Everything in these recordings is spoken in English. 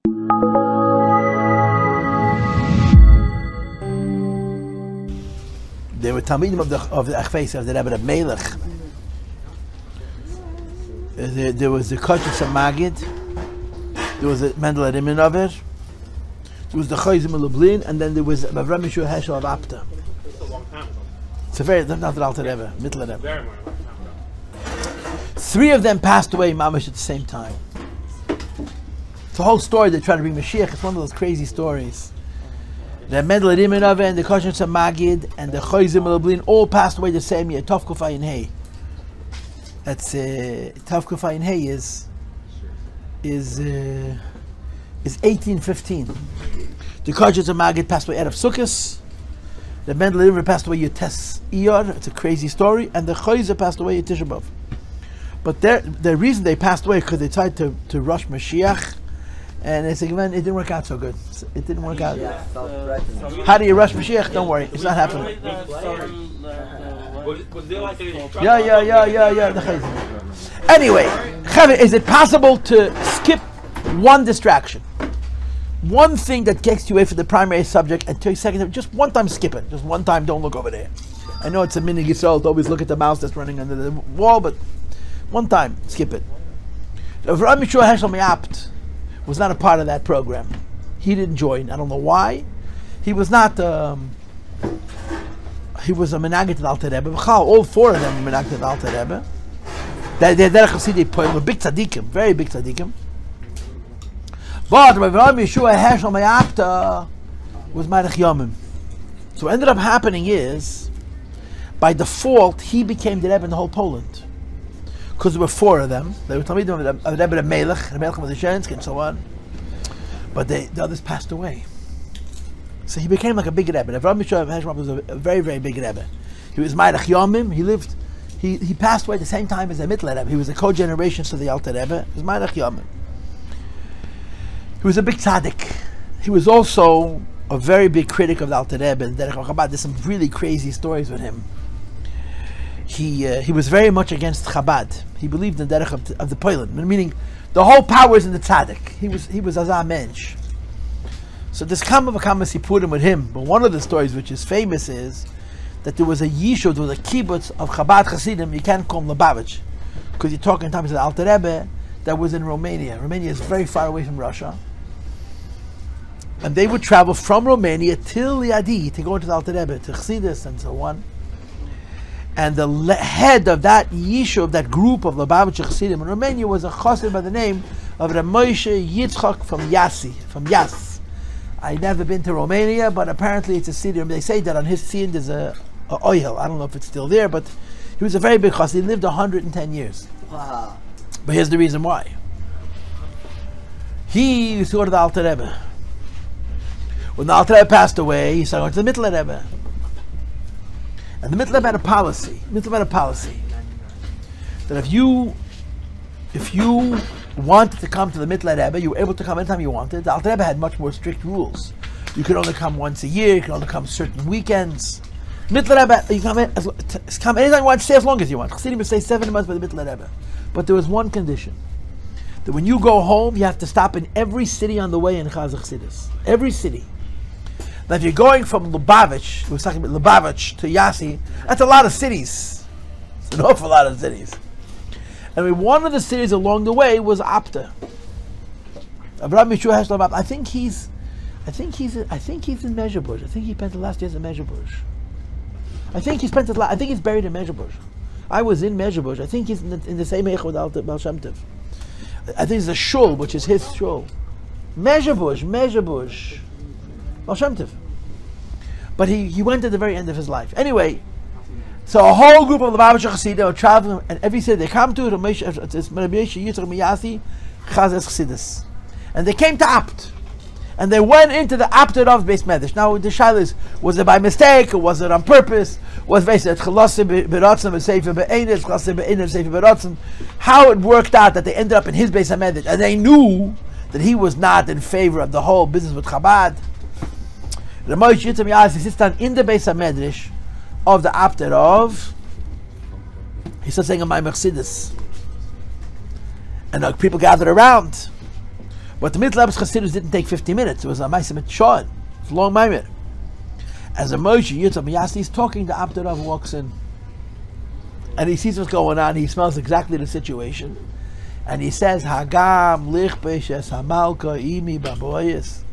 They were Talmidim of the Achveis of the Rebbe of Melech. There was the Kodesh of Magid. There was the Mendel Riminover. There was the Chayzim of Lublin, and then there was Avram Yeshua Heschel of Apter. It's a very, not the Alter Rebbe, Middle Rebbe. 3 of them passed away mamash at the same time. It's a whole story. They try to bring Mashiach. It's one of those crazy stories. The Mendel Riminover and the Kodesh of Magid and the Chayzim of Lublin all passed away the same year. Tov Kufayin Hey. That's Tov Kufayin Hey is 1815. The Kodesh of Magid passed away out of Sukkot. The Mendel Riminover passed away Yotes Iyar. It's a crazy story. And the Chayzim passed away at Tisha B'Av. But the reason they passed away because they tried to rush Mashiach, and they said, man, it didn't work out so good. It didn't work out. How do you rush Mashiach? Don't worry, it's not happening. Yeah. Anyway, is it possible to skip one distraction? One thing that gets you away from the primary subject and 2 seconds, just one time skip it. Just one time, don't look over there. I know it's a mini Yisrael to always look at the mouse that's running under the wall, but one time, skip it. Rabbi Yeshua Heschel Me'apt was not a part of that program. He didn't join. I don't know why. He was not. He was a menaged to the Alter Rebbe. All 4 of them were menaged to the Alter Rebbe. They were big tzaddikim, very big tzaddikim. But Rabbi Yeshua Heschel Me'apt was Marech Yomim. So what ended up happening is, by default, he became the Rebbe in the whole Poland. Because there were 4 of them. They were Talmidim of Rebbe of Melech, Rebbe of Shensky, and so on. But the others passed away. So he became like a big Rebbe. Rabbi Yeshua Heschel was a very, very big Rebbe. He was Marech Yomim. He passed away at the same time as the Mittler Rebbe. He was a co-generation to the Alter Rebbe. He was Marech Yomim. He was a big tzaddik. He was also a very big critic of the Alter Rebbe and Derech Chabad. There's some really crazy stories with him. He was very much against Chabad. He believed in the derech of the Poland, meaning the whole power is in the tzaddik. He was Azah Mensch. So this Kama he put him with him. But one of the stories which is famous is that there was a yishuv, there was a kibbutz of Chabad Hasidim. You can't call him Lubavitch because you're talking in terms of the Alter Rebbe that was in Romania. Romania is very far away from Russia, and they would travel from Romania till Yadi to go into the Alter Rebbe to Chassidus and so on. And the head of that yishuv, that group of Lubavitch Chassidim in Romania, was a chassid by the name of Rabbi Moshe Yitzchak from Yas. I've never been to Romania, but apparently it's a city. They say that on his scene there's a oil. I don't know if it's still there, but he was a very big chassid. He lived 110 years. Wow. But here's the reason why. He used to go to the Alter Rebbe. When the Alter Rebbe passed away, he started going to the Mittler Rebbe. And the Mittler had a policy. That if you wanted to come to the Mittler Rebbe, you were able to come anytime you wanted. The Alter Rebbe had much more strict rules. You could only come once a year. You could only come certain weekends. Mittler Rebbe, you come anytime you want. Stay as long as you want. Chassidim would stay 7 months by the Mittler Rebbe. But there was one condition: that when you go home, you have to stop in every city on the way in Chaz Chassidus. Every city. Now, if you're going from Lubavitch, we're talking about Lubavitch to Yossi, that's a lot of cities. It's an awful lot of cities. And one of the cities along the way was Apter. Rabbi Yeshua Heschel Apter. I think he's in Mezhebush. I think he spent the last years in Mezhebush. I think he's buried in Mezhebush. I was in Mezhebush. I think he's in the same Eichel with Alter Baal Shem Tov. I think it's a shul, which is his shul. Mezhebush. Baal Shem Tov. But he went at the very end of his life. Anyway, so a whole group of Lubavitch Chassidim were traveling, and every city they come to, and they came to Apt. And they went into the Apter Rav Beis Medrash. Now the shaila is, was it by mistake or was it on purpose? Was it how it worked out that they ended up in his Beis Medrash, and they knew that he was not in favor of the whole business with Chabad. The Moshe Yitzchak Yaz, he sits down in the Beis Medrash of the Apter Rav. He starts saying, "My Mercedes," and people gathered around. But the Mittel Rebbe's Chassidus didn't take 50 minutes. It was a Ma'aseh Shon. It's a long Maimer. As a Moshe Yitzhak Miyasi is talking, the Apter Rav walks in. And he sees what's going on. He smells exactly the situation. And he says, Hagam lichbesh es hamalka imi baboyes.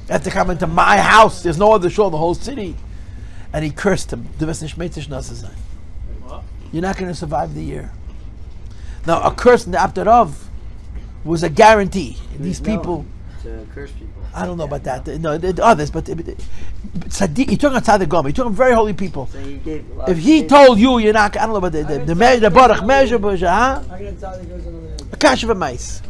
You have to come into my house. There's no other shul in the whole city. And he cursed him. You're not going to survive the year. Now, a curse in the Apter Rav was a guarantee. These people... To curse people. I don't know about that. No, others, but you're talking about Tzaddik Gomer. You're talking very holy people. So he gave If he told you, you're not... I don't know about the Baruch measure, huh? A kash of a mice.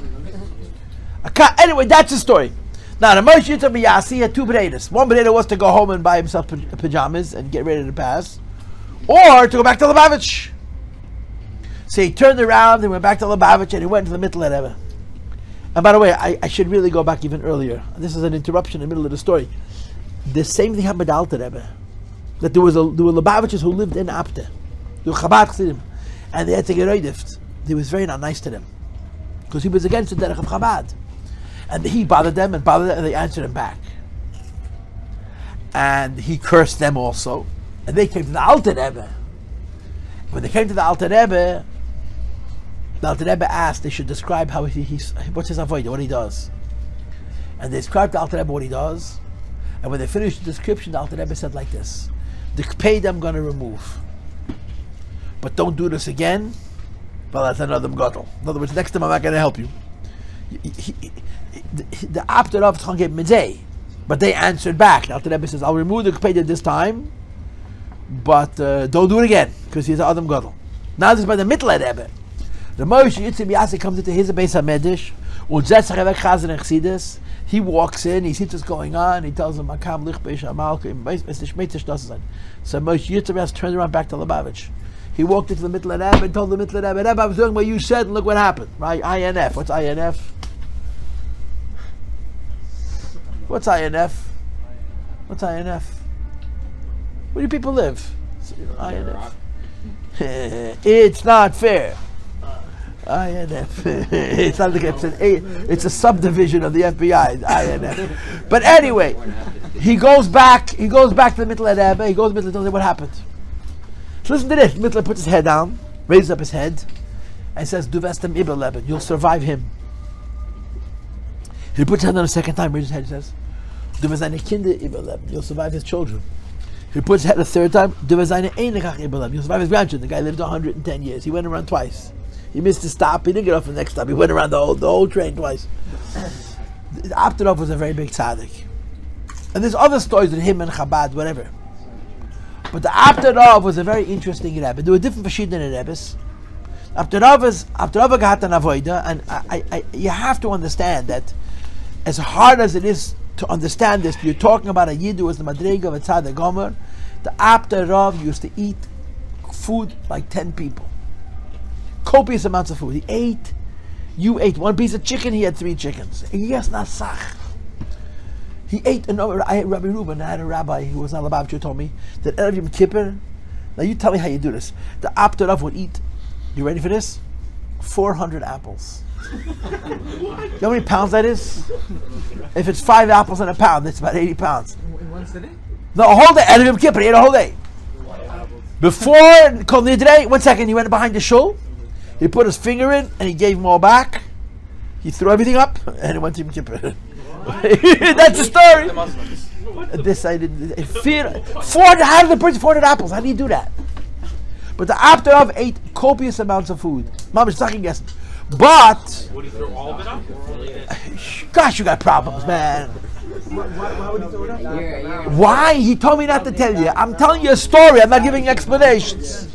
Anyway, that's the story. Now, the Moshe Yitzhak Miyasi had two Breidas. One Breida was to go home and buy himself pajamas and get ready to pass, or to go back to Lubavitch. So he turned around and went back to Lubavitch and he went to the Mittel Rebbe. And by the way, I should really go back even earlier. This is an interruption in the middle of the story. The same thing happened with Alter Rebbe. That there were Lubavitchers who lived in Apter. There were Chabad Chassidim. And they had to get oidift. He was very not nice to them. Because he was against the derech of Chabad. And he bothered them and they answered him back. And he cursed them also. And they came to the Alter Rebbe. When they came to the Alter Rebbe asked they should describe how what's his avoda, what he does. And they described to Alter Rebbe what he does. And when they finished the description, the Alter Rebbe said like this: the kpeid I'm going to remove, but don't do this again. Well, that's another gadol. In other words, next time I'm not going to help you. The Apter Rav gave midzay, but they answered back. The Alter Rebbe says, I'll remove the kpeid this time, but don't do it again, because he's an Adam gadol. Now this is by the Mittel Rebbe. The Moshe Yitzhak Miyasi comes into his Beis HaMedrash, he walks in, he sees what's going on, he tells him, so Moshe Yitzhak Miyasi turned around back to Lubavitch. He walked into the Mittel Rebbe and told the Mittel Rebbe, I was doing what you said, and look what happened. Right? INF. What's INF? What's INF? What's INF? Where do people live? INF. It's not fair. INF. It's not like it's a subdivision of the FBI. INF. But anyway, he goes back to the Mittel Rebbe. He goes to the Mittel Rebbe. What happened? So listen to this. Mittel puts his head down, raises up his head, and says, "Du wirst ihm überleben. You'll survive him." He puts his head down a second time, raises his head, and says, "Du wirst seine Kinder überleben. You'll survive his children." He puts his head a third time, "Du wirst seine Einigach überleben. You'll survive his grandchildren." The guy lived 110 years. He went around twice. He missed his stop. He didn't get off the next stop. He went around the whole train twice. The Apter Rav was a very big tzaddik. And there's other stories with him and Chabad, whatever. But the Apter Rav was a very interesting Rebbe. There were different verschiedene Rebbes. Apter Rav got an Avoda, and you have to understand that as hard as it is to understand this, you're talking about a Yid who was the Madrega of a Tzaddik Gomer. The Apter Rav used to eat food like 10 people. Copious amounts of food. He ate. You ate one piece of chicken. He had 3 chickens. Yes, nasach. He ate. I had Rabbi Reuben. I had a rabbi who was not Lubavitch who told me that Erev Yom Kippur. Now you tell me how you do this. The Apter Rav would eat. You ready for this? 400 apples. You know how many pounds that is? If it's 5 apples in a pound, that's about 80 pounds. In one sitting? No, a whole day. Erev Yom Kippur. He ate a whole day. Before Kol Nidrei, 1 second. He went behind the shul. He put his finger in and he gave them all back. He threw everything up and he went to Yom Kippur. That's the story. This I didn't. 400. How did the person 400 apples? How do you do that? But the Apter Rav ate copious amounts of food. Mom is talking yes. But would he throw all of it up? gosh, you got problems, man. Why would he throw it up? Why? He told me not to tell you. I'm telling you a story. I'm not giving explanations.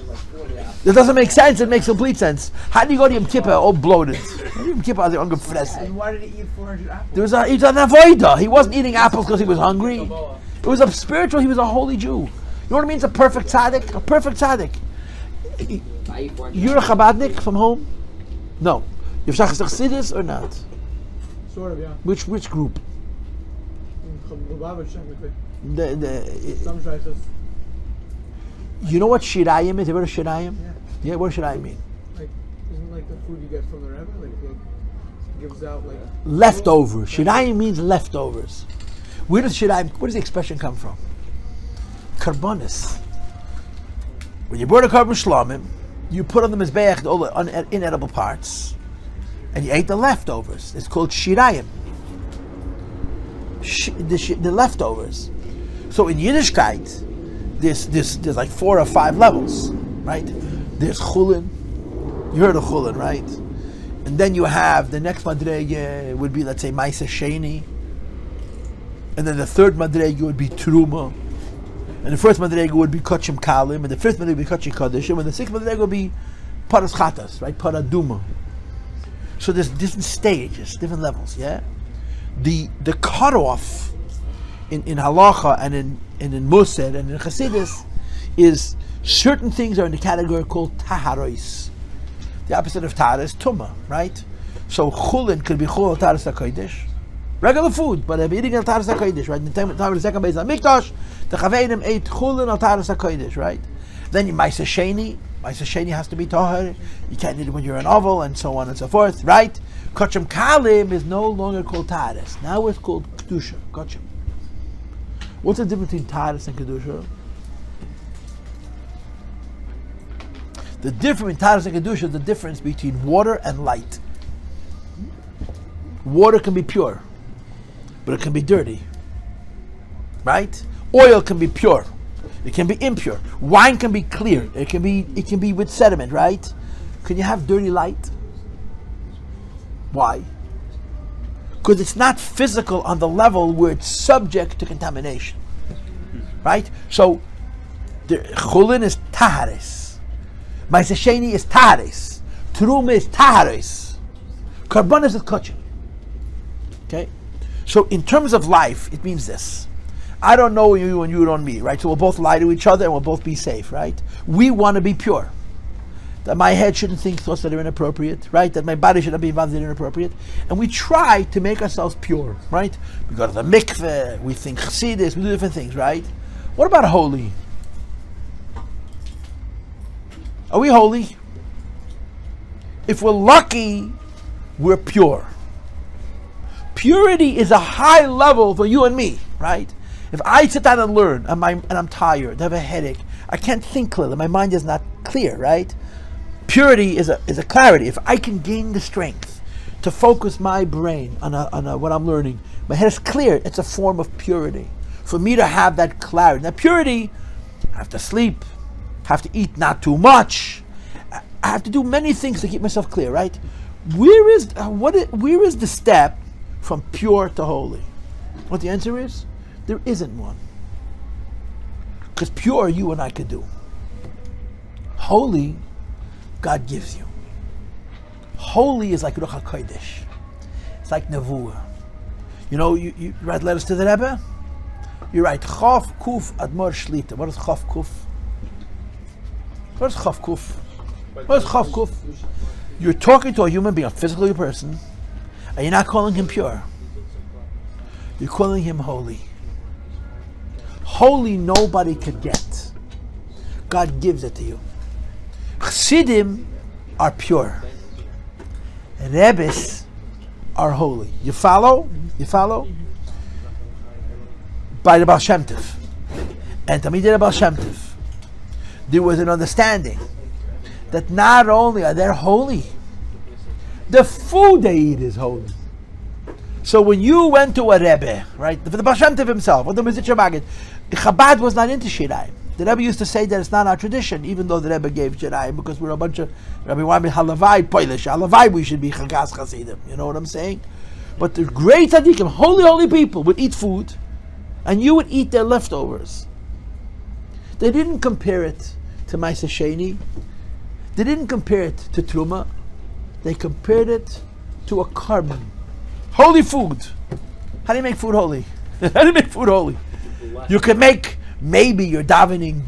It doesn't make sense. It makes complete sense. How do you go to Yom Kippur all bloated? Yom Kippur is ungefressen. And why did he eat 400 apples? He was an avoda. He wasn't eating apples because he was hungry. It was a spiritual. He was a holy Jew. You know what it means? A perfect tzaddik. A perfect tzaddik. You're a Chabadnik from home? No. You've Shachas Chassidus or not? Sort of, yeah. Which group? Lubavitch, technically. Some Shachas. You know what shirayim is? You heard of shirayim? Yeah. Yeah, what does shirayim mean? Like, isn't like the food you get from the Rebbe? Like gives out like leftovers. Shirayim means leftovers. Where does the expression come from? Karbonis. When you burn a carbon shlamim, you put on the mizbeach all the inedible parts, and you ate the leftovers. It's called shirayim. The leftovers. So in Yiddishkeit, there's like 4 or 5 levels, right? There's chulin. You heard of chulin, right? And then you have the next madrege would be, let's say, Maisa Sheni. And then the third madrege would be Truma. And the first madrege would be Kachim Kalim. And the fifth madrege would be Kachim Kadishim. And the sixth madrege would be Paras Chatas, right? Paraduma. So there's different stages, different levels, yeah? The cutoff in halacha and in Musar and in Chassidus is certain things are in the category called taharos. The opposite of tahara is tumah, right? So chulin could be chul al taharas hakodesh, regular food, but I'm eating al taharas hakodesh, right? In the time of the second Beis HaMikdash, the Chaveinim ate chulin al taharas hakodesh, right? Then Maisa Sheni has to be tahar. You can't eat it when you're an oval, and so on and so forth, right? Kachim Kalim is no longer called taharas. Now it's called kedusha, kachim. What's the difference between taharas and kedusha? The difference between taharas and kedusha is the difference between water and light. Water can be pure, but it can be dirty, right? Oil can be pure, it can be impure. Wine can be clear, it can be with sediment, right? Can you have dirty light? Why? Because it's not physical on the level where it's subject to contamination, right? So the chulin is taharis, Maisa Sheni is taharis, Teruma is taharis, Karbonis is kachim. Okay, so in terms of life, it means this: I don't know you and you don't me, right? So we'll both lie to each other and we'll both be safe, right? We want to be pure. That my head shouldn't think thoughts that are inappropriate, right? That my body shouldn't be involved in inappropriate. And we try to make ourselves pure, right? We go to the mikveh, we think chassidus, we do different things, right? What about holy? Are we holy? If we're lucky, we're pure. Purity is a high level for you and me, right? If I sit down and learn, and I'm tired, I have a headache, I can't think clearly, my mind is not clear, right? Purity is a clarity. If I can gain the strength to focus my brain on what I'm learning, my head is clear, it's a form of purity. For me to have that clarity. Now purity, I have to sleep, have to eat not too much, I have to do many things to keep myself clear, right? Where is the step from pure to holy? What the answer is? There isn't one. Because pure, you and I could do. Holy, God gives you. Holy is like Ruach HaKodesh. It's like Nevuah. You know, you write letters to the Rebbe? You write Chof Kuf Admor Shlita. What is Chof Kuf? What is Chof Kuf? What is Chof Kuf? You're talking to a human being, a physical person, and you're not calling him pure. You're calling him holy. Holy nobody could get. God gives it to you. Chassidim are pure. Rebbes are holy. You follow? You follow? By the Baal Shem Tov. And Tamidei Baal Shem Tov, there was an understanding that not only are they holy, the food they eat is holy. So when you went to a Rebbe, right, the Baal Shem Tov himself, or the Mizitcher Maggid, Chabad was not into Shirayim. The Rebbe used to say that it's not our tradition, even though the Rebbe gave Shirayim, because we're a bunch of Rabbi Wami Halavai Polish. Halavai we should be Chagas Chasidim. You know what I'm saying? But the great tzaddikim, holy people, would eat food, and you would eat their leftovers. They didn't compare it to Maisa Sheni. They didn't compare it to Truma. They compared it to a carbon. Holy food. How do you make food holy? How do you make food holy? You can make, maybe you're davening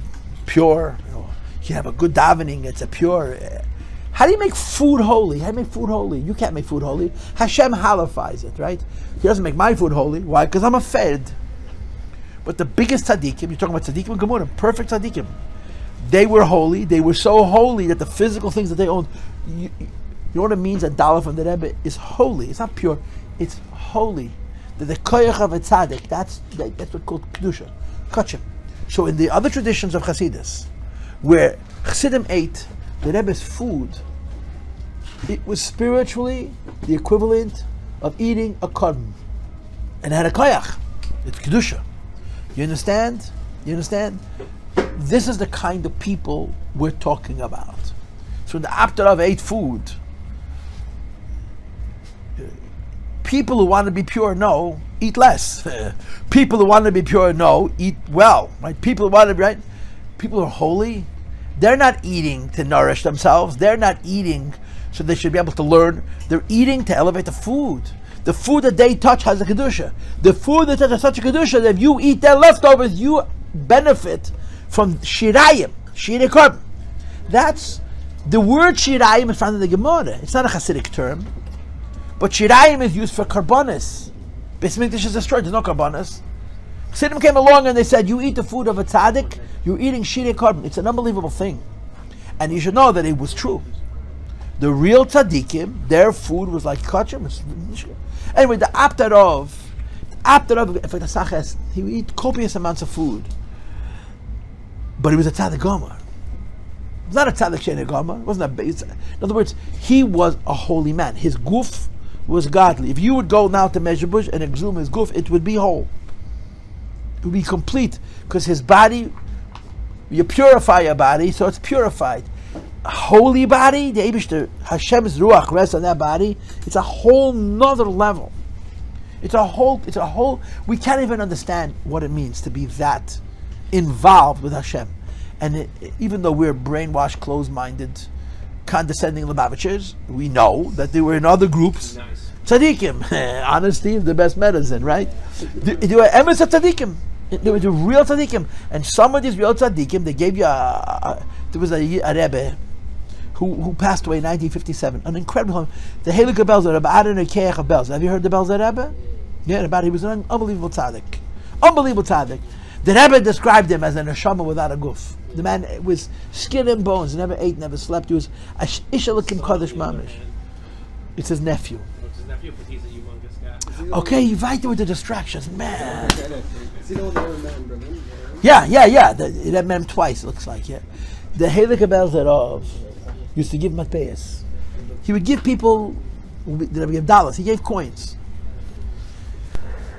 pure. You can have a good davening, it's a pure. How do you make food holy? How do you make food holy? You can't make food holy. Hashem halifies it, right? He doesn't make my food holy. Why? Because I'm a fed. But the biggest tzaddikim, you're talking about tzaddikim and gemurim, perfect tzaddikim. They were holy. They were so holy that the physical things that they owned, You know what it means? A dollar from the Rebbe is holy. It's not pure. It's holy. The koyach of a tzaddik. That's what's called kedusha, kachim. So in the other traditions of Hasidus, where Chassidim ate the Rebbe's food, it was spiritually the equivalent of eating a korban, and it had a koyach. It's kedusha. You understand? You understand? This is the kind of people we're talking about. So when the Apter Rav ate food, people who want to be pure, no, eat less. People who want to be pure, no, eat well. Right? People who want to be right, people who are holy, they're not eating to nourish themselves. They're not eating so they should be able to learn. They're eating to elevate the food. The food that they touch has a kedusha. The food that has such a kedusha that if you eat their leftovers, you benefit from shirayim, shirei korban. That's the word shirayim is found in the Gemara. It's not a Hasidic term, but shirayim is used for karbonis. Beis Mikdash is destroyed. There's no karbonis. Chassidim came along and they said, "You eat the food of a tzaddik, you're eating shirei korban." It's an unbelievable thing, and you should know that it was true. The real tzaddikim, their food was like kachim. Anyway, the Apter Rav, he would eat copious amounts of food, but he was a tzaddik gomer. He was not a tzaddik she'enei gomer. It wasn't a. In other words, he was a holy man. His guf was godly. If you would go now to Mezhebush and exhume his guf, it would be whole. It would be complete, because his body, you purify your body, so it's purified. A holy body, the Eibishter, Hashem's ruach rests on that body. It's a whole nother level. It's a whole. We can't even understand what it means to be that involved with Hashem. And even though we're brainwashed, closed-minded, condescending Lubavitchers, we know that they were in other groups. Nice. Tzaddikim, honesty is the best medicine, right? There were emes of tzaddikim. There were the real tzaddikim, and some of these real tzaddikim, they gave you there was a Rebbe who passed away in 1957. An incredible, the Heilige Belzer, Rabbi Adonai Keach of Belzer. Have you heard the Belzer Rebbe? Yeah, he was an unbelievable tzaddik. Unbelievable tzaddik. The Rebbe described him as a neshama without a guf. The man was skin and bones, never ate, never slept. He was a ishalakim kodesh mamish. It's his nephew. It's his nephew, but he's a humongous guy. Okay, you right there with the distractions, man. Is he the one that remember him? Yeah. That met him twice, it looks like, yeah. The Heilige Belzer Rav used to give matpeyas. He would give people, that would give dollars. He gave coins.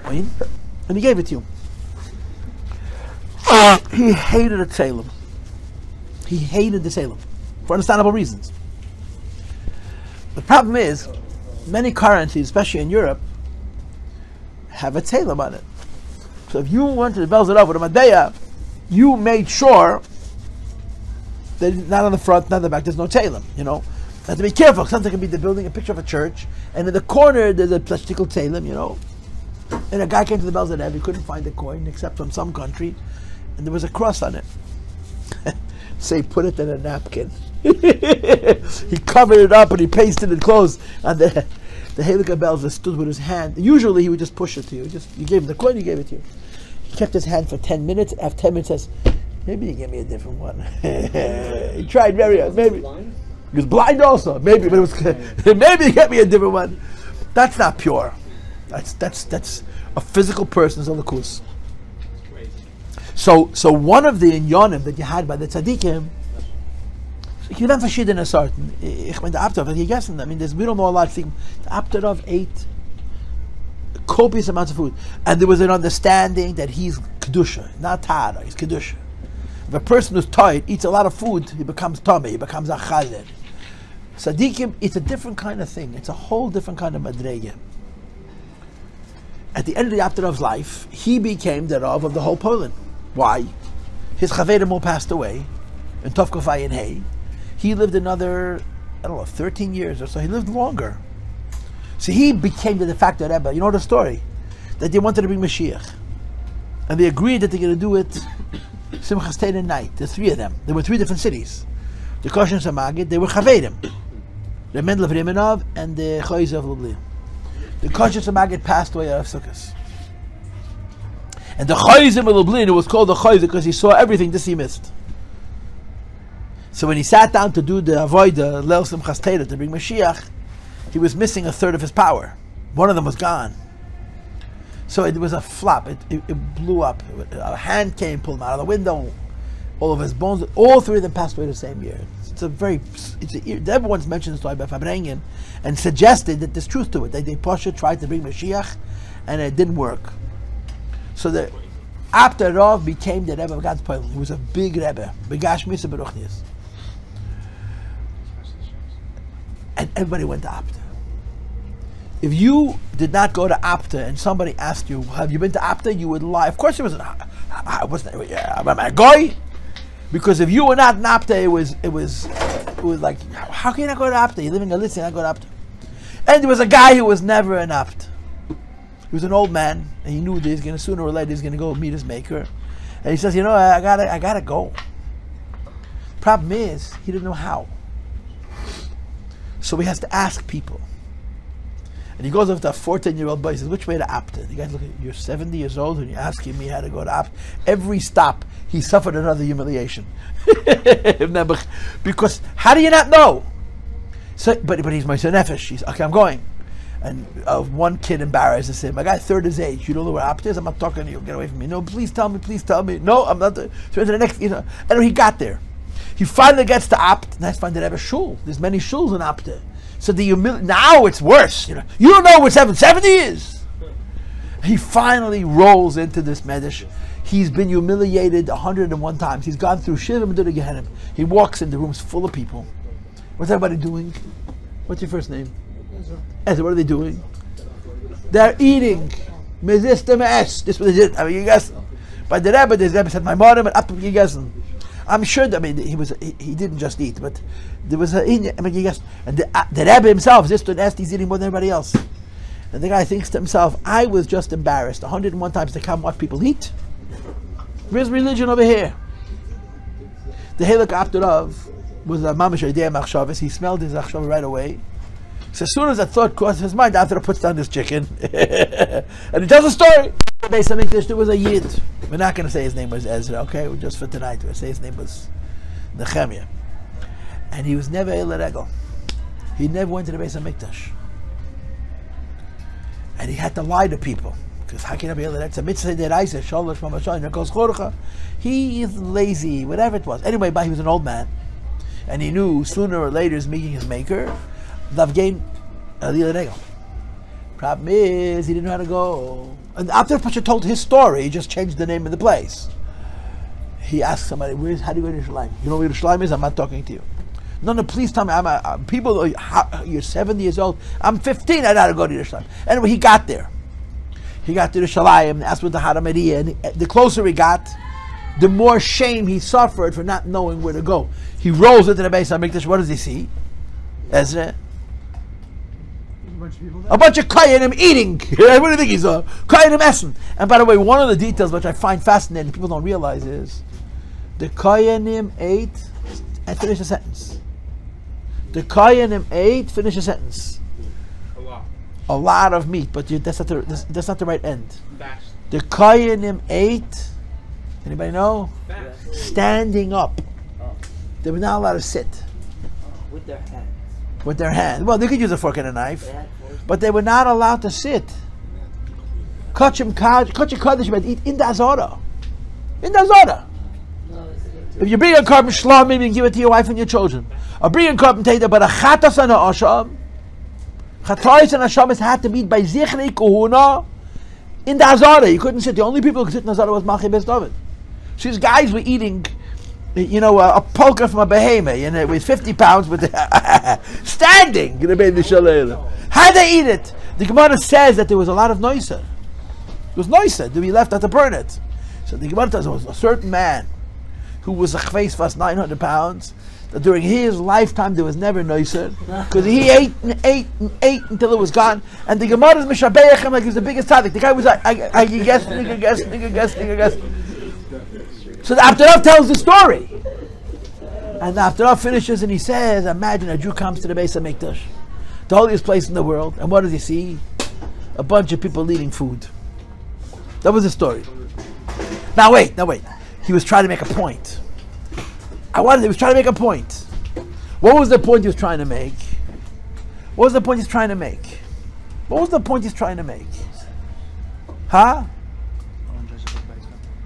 And he gave it to you. He hated the Salem. He hated the Salem for understandable reasons. The problem is, many currencies, especially in Europe, have a Salem on it. So if you went to the Belzer Rav with a matbeya, you made sure that not on the front, not on the back, there's no Salem, you know. You have to be careful. Something could be the building, a picture of a church, and in the corner there's a plastical Salem, you know. And a guy came to the Belzer Rav, he couldn't find a coin except from some country, and there was a cross on it. So he put it in a napkin. He covered it up and he pasted it closed. And the Heilige Belzer stood with his hand. Usually he would just push it to you. You gave him the coin, he gave it to you. He kept his hand for 10 minutes. After 10 minutes, says, "Maybe you give me a different one." He tried very hard. Maybe he was blind also. Maybe, but it was maybe you get me a different one. That's not pure. That's a physical person's alakus. So one of the inyonim that you had by the tzaddikim, you don't verschieden in a certain. Ich meine, the Apter Rav, you guessing? I mean, we don't know a lot of things. The Apter Rav ate copious amounts of food, and there was an understanding that he's kedusha, not tahara. He's kedusha. If a person who's tired eats a lot of food, he becomes tameh, he becomes a chaled. Tzaddikim, it's a different kind of thing. It's a whole different kind of madrege. At the end of the Apter Rav's life, he became the Rav of the whole Poland. Why? His chaverim all passed away in Tovkafai and Hay. He lived another, 13 years or so. He lived longer. So he became the de facto Rebbe. You know the story? That they wanted to bring Mashiach. And they agreed that they're going to do it Simchas Beis night. The three of them. There were three different cities. The Kosher and Samagid, they were chaverim. The Mendel of Rimenov and the Choiz of Lublin. The Kosher and Samagid passed away out of Sukkot. And the Choiz of Lublin, it was called the Choiz because he saw everything this he missed. So when he sat down to do the Avoda, Leil Simchas Torah, to bring Mashiach, he was missing a third of his power. One of them was gone. So it was a flop. It blew up. A hand came, pulled him out of the window. All of his bones, all three of them passed away the same year. Rebbe once mentioned the story about Fabrengen and suggested that there's truth to it. They Pasha tried to bring Mashiach and it didn't work. So the Apter Rav became the Rebbe of God's Paltiel. He was a big Rebbe, Begash Misa Beruchnius. And everybody went to Apter. If you did not go to Apter and somebody asked you, have you been to Apter? You would lie. Of course it wasn't. I wasn't. I'm a guy. Because if you were not in Apter, it was like, how can you not go to Apter? You live in Galicia, not go to Apter. And there was a guy who was never in Apter. He was an old man, and he knew that he's going to sooner or later he's going to go meet his maker. And he says, I gotta go. Problem is, he didn't know how. So he has to ask people. And he goes over to a 14-year-old boy. He says, which way to Apter? The guys look at you, you're 70 years old and you're asking me how to go to Apter. Every stop, he suffered another humiliation. Because how do you not know? So, but he's my son Nefesh. He's okay, I'm going. And one kid embarrasses him. A guy third his age. You don't know where Apter is? I'm not talking to you. Get away from me. No, please tell me. Please tell me. No, I'm not. So to the next, And he got there. He finally gets to Apter. Nice find that have a shul. There's many shuls in Apter. So now it's worse. You don't know what 770 is. He finally rolls into this medrash. He's been humiliated 101 times. He's gone through Shiva Meduda Gehenim. He walks in the rooms full of people. What's everybody doing? What's your first name? Ezra. What are they doing? They're eating. This is what they did. I mean, you guys. By the Rebbe, the Rebbe said, "My mother, but up to you guys." I'm sure that he didn't just eat, but there was you guys. And the Rebbe himself, he's eating more than everybody else. And the guy thinks to himself, I was just embarrassed 101 times to come watch people eat. Where's religion over here? The Halak Apter Rav was a mamash idea machshavas. He smelled his achshav right away. So as soon as that thought crossed his mind, Apter puts down this chicken. And he tells a story. There was a Yid. We're not going to say his name was Ezra, okay? Just for tonight, we'll say his name was Nehemiah. And he was never El Regel. He never went to the Beis HaMikdash. And he had to lie to people. Because how can I be El Regel? It's a mitzvah deraisa, shalosh mamashah, he is lazy, whatever it was. Anyway, but he was an old man. And he knew sooner or later he's meeting his maker. Lavgain El Regel. Problem is, he didn't know how to go. And after Pasha told his story, he just changed the name of the place. He asked somebody, how do you go to Yerushalayim? You know where Yerushalayim is? I'm not talking to you. No, please tell me. You're 70 years old. I'm 15. I know how to go to Yerushalayim. Anyway, he got there. He got to Yerushalayim and asked with the Hara Maria. And the closer he got, the more shame he suffered for not knowing where to go. He rolls into the Beis HaMikdash. What does he see? Ezra. A bunch of koyanim eating. What do you think he saw? Koyanim essen. And by the way, one of the details which I find fascinating, people don't realize, is the koyanim ate and finished a sentence. The koyanim ate, finished a sentence. A lot of meat, but that's not the right end. The koyanim ate. Anybody know? Standing up. They were not allowed to sit. With their hands. With their hands. Well, they could use a fork and a knife, but they were not allowed to sit. Kachim Kaddish might eat in the Azora. In the Azora. If you bring a carbon shlamim and give it to your wife and your children, or bring a carbon tater, but a chatas and a asham, chatayis and asham had to be by zichrei kuhuna in the Azora. You couldn't sit. The only people who could sit in the Azora was Malchei Beis David. So these guys were eating, a polka from a behemoth, with 50 pounds, with standing. How they eat it? The Gemara says that there was a lot of noiser. It was noiser to be left out to burn it. So the Gemara says there was a certain man who was a chveis fast 900 pounds. That during his lifetime there was never noiser because he ate and ate and ate until it was gone. And the Gemara is mishabeich him like he was the biggest tzaddik. The guy was like, I guess. So the Apter Rav tells the story. And the Apter Rav finishes and he says, imagine a Jew comes to the Beis HaMikdash, the holiest place in the world, and what does he see? A bunch of people eating food. That was the story. Now wait. He was trying to make a point. He was trying to make a point. What was the point he was trying to make? What was the point he's trying to make? What was the point he's trying to make? Huh?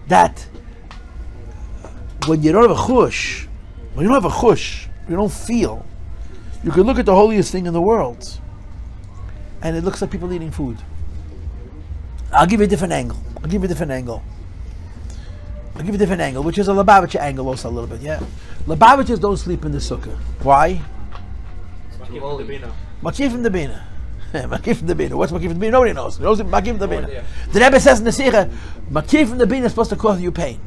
That when you don't have a chush, you don't feel, you can look at the holiest thing in the world and it looks like people eating food. I'll give you a different angle, which is a Lubavitcher angle also a little bit, yeah? Lubavitchers don't sleep in the sukkah. Why? Makif from the Bina. Makif from the Bina. What's Makif from the Bina? Nobody knows. Makif from the Bina. The Rebbe says in the Sikha, Makif from the Bina is supposed to cause you pain.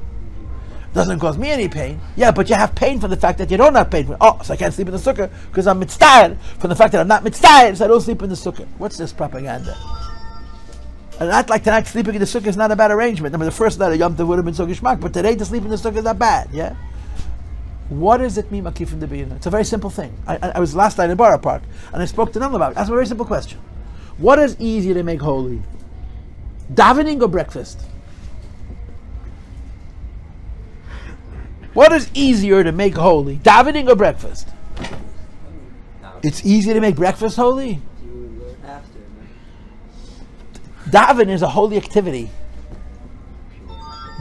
Doesn't cause me any pain. Yeah, but you have pain from the fact that you don't have pain. Oh, so I can't sleep in the sukkah because I'm mitzvah. From the fact that I'm not mitzvah, so I don't sleep in the sukkah. What's this propaganda? And not like tonight sleeping in the sukkah is not a bad arrangement. I mean, the first night of Yom Tov would have been so gishmak, but today to sleep in the sukkah is not bad. Yeah. What does it mean, Makif from the Bina? It's a very simple thing. I was last night in Borough Park and I spoke to them about it. That's a very simple question. What is easier to make holy? Davening or breakfast? What is easier to make holy? Davening or breakfast? It's easier to make breakfast holy? Daven is a holy activity.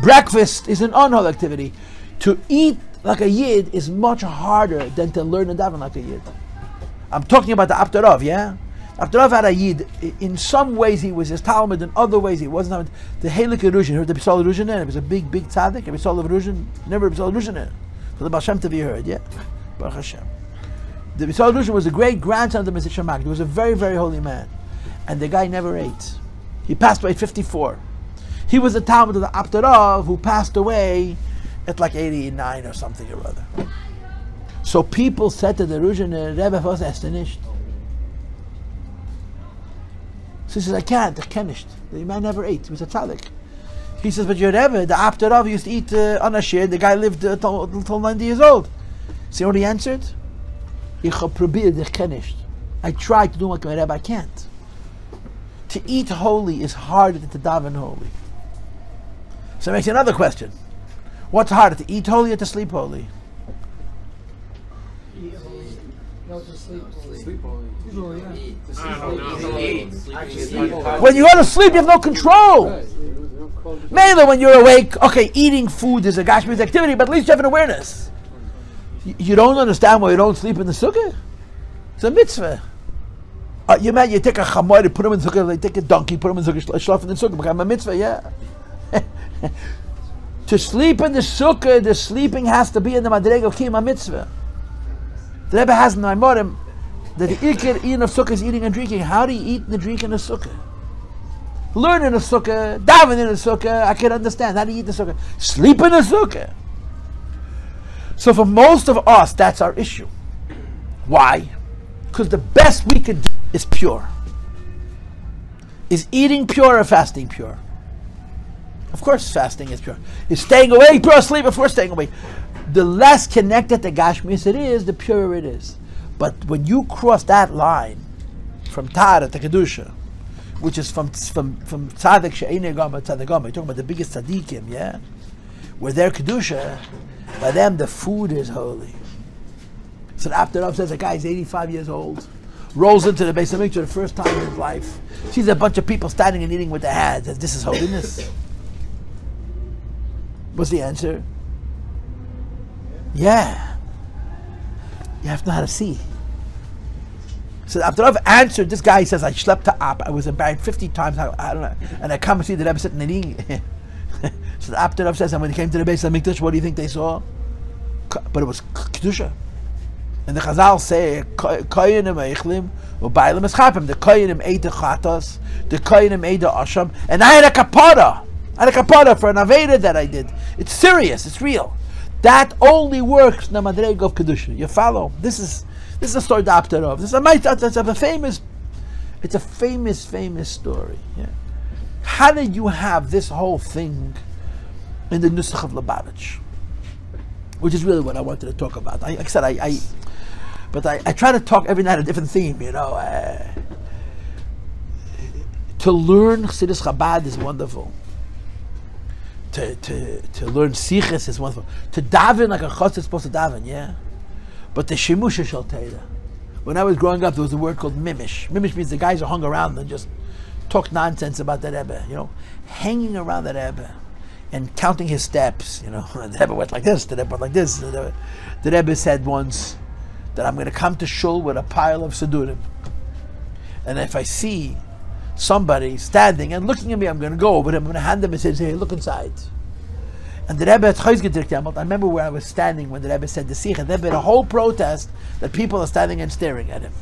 Breakfast is an unholy activity. To eat like a yid is much harder than to learn and daven like a yid. I'm talking about the Apter Rav, yeah? Apter Rav had a yid. In some ways he was his Talmud, in other ways he wasn't. The Heilig Erushin, heard the B'Sol Erushin in it? It was a big tzaddik. A B'Sol Erushin, never B'Sol Erushin in it. So the Baal Shem Tov you heard, yeah? Baruch Hashem. The B'Sol Erushin was the great grandson of the Mesilas Yesharim. He was a very, very holy man. And the guy never ate. He passed away at 54. He was the Talmud of the Apter Rav who passed away at like 89 or something or other. So people said to the Erushin, Rebbe, was erst nicht? So he says, I can't nicht. The man never ate. He was a tzaddik. He says, but your Rebbe, the Apter Rav used to eat anashir. The guy lived till 90 years old. See what he answered? Ich hab probiert, ich kann nicht. I tried to do like my Rebbe, I can't. To eat holy is harder than to daven holy. So it makes another question. What's harder, to eat holy or to sleep holy? No, to sleep. Sleep holy. When you go to sleep, you have no control. Mainly when you're awake, okay, eating food is a gashmi's activity, but at least you have an awareness. You don't understand why you don't sleep in the sukkah? It's a mitzvah. You take a chamor, put him in the sukkah, like take a donkey, put him in the sukkah, shlaf in the sukkah, become a mitzvah, yeah. To sleep in the sukkah, the sleeping has to be in the madrega of kiyum mitzvah. The Rebbe has in the Maimorim that the ikir eating of sukkah is eating and drinking. How do you eat and drink in a sukkah? Learn in a sukkah, daven in a sukkah, I can understand. How do you eat in a sukkah? Sleep in a sukkah. So for most of us, that's our issue. Why? Because the best we could do is pure. Is eating pure or fasting pure? Of course fasting is pure. Is staying awake pure? Sleep, of course staying awake. The less connected to Gashmius it is, the purer it is. But when you cross that line from Tahara to Kedusha, which is from Tzaddik She'einei Gama to Tzaddik Gama, you're talking about the biggest Tzaddikim, yeah? Where they're Kedusha, by them the food is holy. So the Apter Rav says a guy's 85 years old, rolls into the Beis HaMikdash the first time in his life, sees a bunch of people standing and eating with their hands, says, this is holiness. What's the answer? Yeah. You have to know how to see. So Apter Rav answered, this guy says, I slept to Ab, I was embarrassed 50 times, I don't know, and I come and see the Rebbe sitting and eating. So the Apter Rav says, and when he came to the Beis HaMikdash, what do you think they saw? But it was Kedusha. And the Chazal say, Koyanim eichlim, u'bailim eschapim. The Koyanim ate the chatas, the Koyanim ate the asham, and I had a kapara. I had a kapara for an Avoda that I did. It's serious, it's real. That only works in the madrega of Kedusha. You follow? This is the story of the Apter Rav. It's a famous story. Yeah. How did you have this whole thing in the Nusach of Lubavitch? Which is really what I wanted to talk about. Like I said, I try to talk every night a different theme, you know. To learn Chassidus Chabad is wonderful. to learn sichos is wonderful. To daven like a chassid is supposed to daven, yeah. But the shimusha shel Torah. When I was growing up, there was a word called mimish. Mimish means the guys who hung around and just talked nonsense about the Rebbe, hanging around the Rebbe and counting his steps, The Rebbe went like this, the Rebbe went like this. The Rebbe said once that I'm going to come to shul with a pile of sedurim, and if I see somebody standing and looking at me, I'm going to go over him, I'm going to hand him and say, hey, look inside. And the Rebbe had I remember where I was standing when the Rebbe said the Sikha. There had been a whole protest that people are standing and staring at him.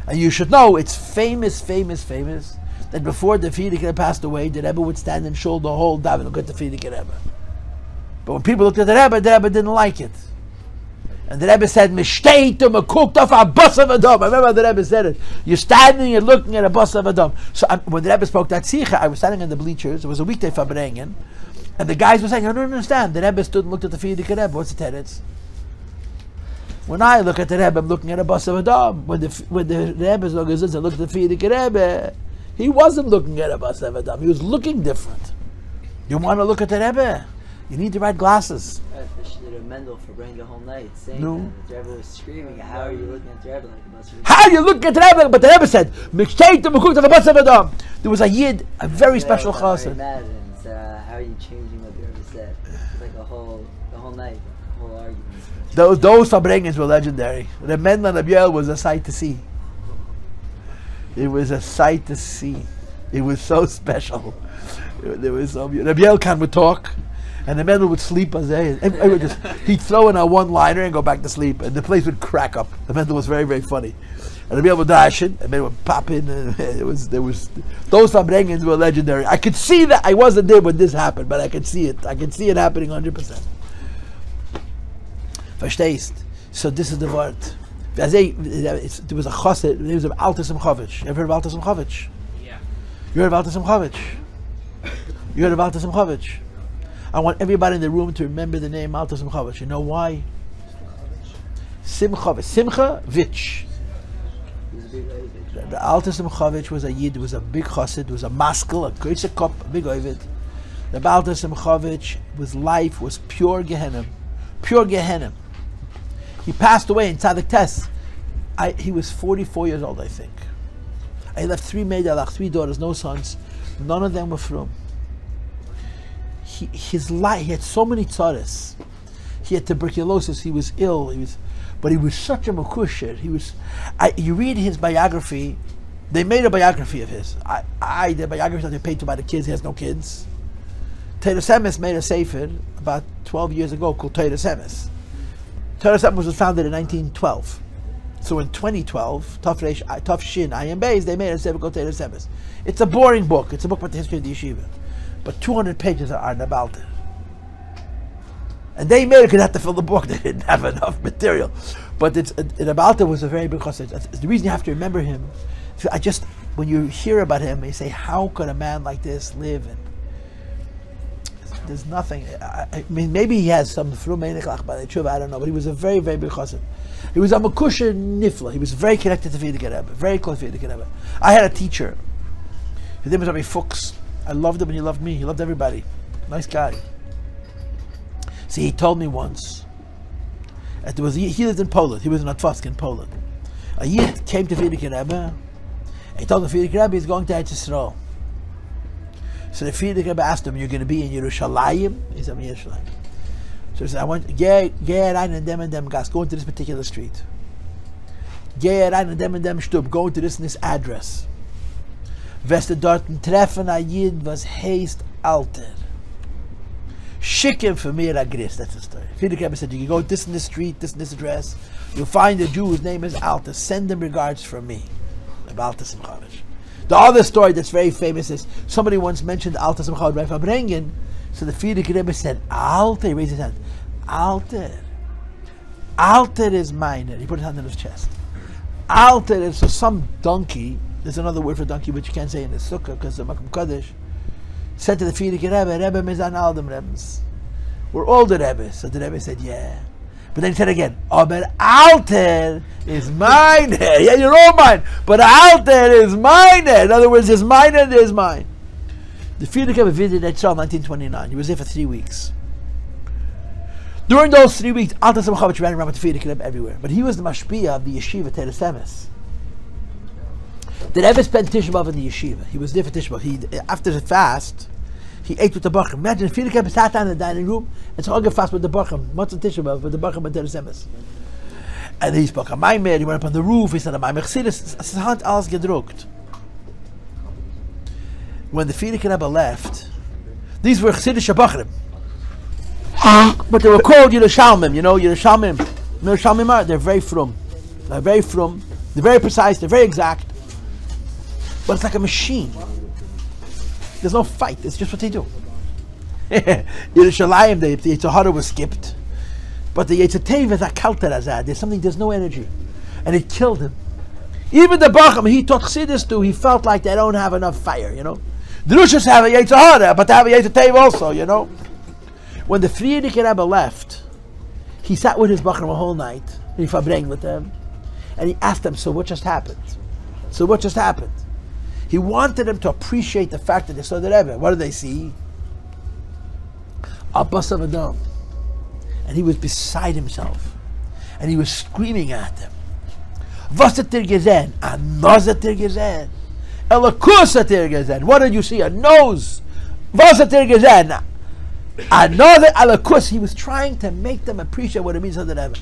And you should know, it's famous, that before the Frierdiker passed away, the Rebbe would stand and shul the whole daven, look at the Frierdiker Rebbe. But when people looked at the Rebbe didn't like it. And the Rebbe said, Mishteitum, a cooked off a bus of Adam. I remember the Rebbe said it. You're standing and looking at a bus of Adam. So when the Rebbe spoke that Sikha, I was standing in the bleachers. It was a weekday Fabrengen. And the guys were saying, I don't understand. The Rebbe stood and looked at the Frierdiker Rebbe. What's the teretz? When I look at the Rebbe, I'm looking at a bus of Adam. When the Rebbe's looking at the Frierdiker Rebbe, he wasn't looking at a bus of Adam. He was looking different. You want to look at the Rebbe? You need the right glasses. Mendel for bringing the whole night, saying No. that the Rebbe was screaming, how are you looking at the Rebbe like a bus of Adam? How you look at the Rebbe? But the Rebbe said, there was a Yid, a very special chassid. Mad and said, how are you changing what the Rebbe said? It's like the whole night, the whole argument. Those Fabrengens were legendary. The Mendel and Rabbi was a sight to see. It was a sight to see. It was so special. It was so beautiful. Rabbi Elkan would talk, and the Mendel would sleep as he'd throw in a one-liner and go back to sleep, and the place would crack up. The Mendel was very, very funny. And Rabbi El would dash in, and then would pop in, and those Fabrengens were legendary. I could see that. I wasn't there when this happened, but I could see it. I could see it happening 100%. Verstehst? So this is the word. There was a chassid, the name was Apter Rav. You ever heard of Apter Rav? Yeah. You heard of Apter Rav? You heard of Apter Rav? I want everybody in the room to remember the name Apter Rav. You know why? Simcha Vich. The Apter Rav was a Yid, was a big chassid, was a maskel, a great cup, a big oivet. The Apter Rav was life, was pure Gehenna. Pure Gehenna. He passed away in Tzadik Tes. He was 44 years old, I think. I left 3 daughters, no sons. None of them were from. His life, he had so many tzaras. He had tuberculosis. He was ill. But he was such a makusher. You read his biography. They made a biography of his. The biography that they paid to by the kids. He has no kids. Torah Semes made a sefer about 12 years ago called Torah Semes. Torah Semes was founded in 1912. So in 2012, Tov Shin Ayin Beis, they made a sefer called Torah Semes. It's a boring book. It's a book about the history of the yeshiva. But 200 pages are about it. And they made it because they had to fill the book. They didn't have enough material. But Rebbe was a very big chassid. The reason you have to remember him, when you hear about him, you say, how could a man like this live? And there's nothing. I mean, maybe he has some frumenechlach by the tshuva, I don't know. But he was a very, very big chassid. He was a makusher nifla. He was very connected to Frierdiker Rebbe, very close to Frierdiker Rebbe. I had a teacher. His name was Rabbi Fuchs. I loved him and he loved me. He loved everybody. Nice guy. See, he told me once. He lived in Poland. He was in Atvask in Poland. A Yid came to Frierdiker Rebbe. He told the Frierdiker Rebbe he's going to Eretz Yisrael. So the Frierdiker Rebbe asked him, "You're going to be in Yerushalayim?" He said, "Yerushalayim." So he said, "I want rein and dem gas. Go into this particular street. Rein and dem stub. Go into this address. Weste dorten treffen a Yid was heist Alter. Schick him for mir a gris." That's the story. Frierdiker Rebbe said, "You can go this in this street, this in this address. You'll find a Jew whose name is Alter. Send him regards from me." Alter Simchavich. The other story that's very famous is somebody once mentioned Alter Simchavich by Fabrengen. So the Frierdiker Rebbe said, "Alter," he raised his hand. "Alter is mine." He put his hand on his chest. Alter is so some donkey. There's another word for donkey which you can't say in the sukkah because the Makom Kodesh. Said to the Frierdiker Rebbe mizan aldem Rebbes. We're all the Rebbes. So the Rebbe said, "Yeah." But then he said again, "Aber Alter is mine." Yeah, you're all mine. But Alter is mine. In other words, there's mine and there's mine. The Frierdiker Rebbe visited Israel in 1929. He was there for 3 weeks. During those 3 weeks, Alter Simchavich ran around with the Frierdiker Rebbe everywhere. But he was the mashpia of the yeshiva Teres Emes. The Rebbe spent Tisha B'Av in the yeshiva. He was there for Tisha B'Av. After the fast, he ate with the Bochurim. Imagine the Frierdiker Rebbe sat down in the dining room and took a fast with the Bochurim. What's the Tisha B'Av with the Bochurim and Teres Emes? And he spoke a Maimer. He went up on the roof. He said a Maimer Chassidus. Es hat alles gedruckt. When the Frierdiker Rebbe left, these were Chassidish Bochurim. But they were called Yerushalmim, Yerushalmim. Yerushalmim are, they're very frum. They're very frum. They're very precise. They're very exact. But it's like a machine. There's no fight. It's just what they do. Yerushalayim, the Yitzhahara was skipped. But the Yitzhatev is a kalter azad. There's no energy. And it killed him. Even the Bacham, he taught Chassidus too, he felt like they don't have enough fire, The Roshas have a Yitzhahara, but they have a Yitzhatev also, When the Frierdiker Rebbe left, he sat with his Bachram a whole night, and he farbrang with them, and he asked them, so what just happened? He wanted them to appreciate the fact that they saw the Rebbe. What did they see? A bus of Adam. And he was beside himself. And he was screaming at them. Was hat gesehen? A nose hat gesehen. Elakus hat gesehen. What did you see? A nose. Was hat gesehen? Another alakus. He was trying to make them appreciate what it means under Rebbe.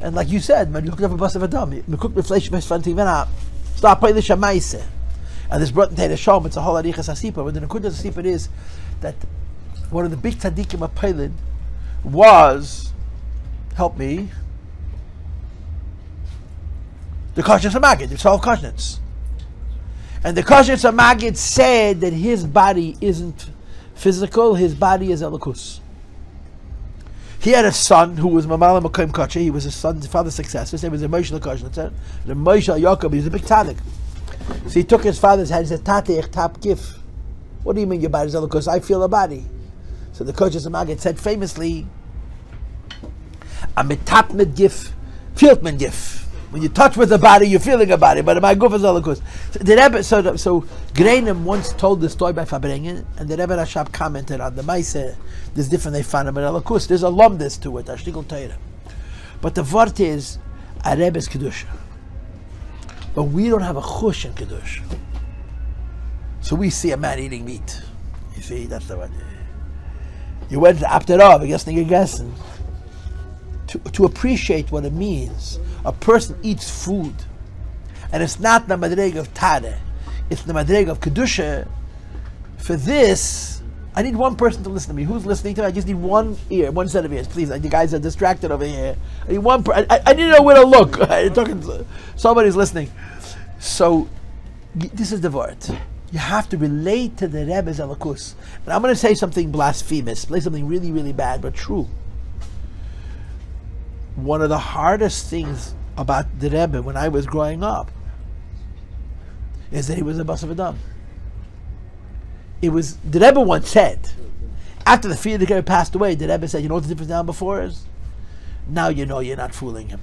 And like you said, when you looked up a bus of Adam, you cooked with flesh with fanti vena. Start playing the shamaise. And this brought into the shom. It's a whole arichas asipa. But the nekudas asipa is that one of the big tzaddikim of Paltiel was, help me, the Kashrus HaMaggid, the 12 Kashrus. And the Kashrus HaMaggid said that his body isn't physical, his body is elikus. He had a son who was Mamala Makom Kache. He was his son's father's successor. His name was Moshe Kashrus. The Moshe Yaakov, he was a big tzaddik. So he took his father's hand and said, Tate, ich tap gif. What do you mean your body is elikus? I feel a body. So the Kashrus HaMaggid said famously, a mitap mit gif, feelt man gif. When you touch with the body, you're feeling a body, but my guf is elikus. So Greinem once told the story by Fabrengen, and the Rebbe Rashab commented on the Maise. There's different, they found him in elikus. There's a lumdus to it, a shtigul Torah. But the word is a Rebbe's kedusha. But we don't have a chush in kedusha. So we see a man eating meat. You see, that's the one. You went to Apter Rav, gegessen. To appreciate what it means, a person eats food, and it's not the madreg of Tare, it's the madreg of Kedusha. For this, I need one person to listen to me. Who's listening to me? I just need one ear, one set of ears, please. You guys are distracted over here. I need one. I need to know where to look. Somebody's listening. So, this is the word. You have to relate to the Rebbe's alakus. And I'm going to say something blasphemous, play something really, really bad, but true. One of the hardest things about the Rebbe when I was growing up is that he was a bus of Adam. The Rebbe once said, after the Frierdiker Rebbe passed away, the Rebbe said, you know what the difference now before is? Now you know you're not fooling him.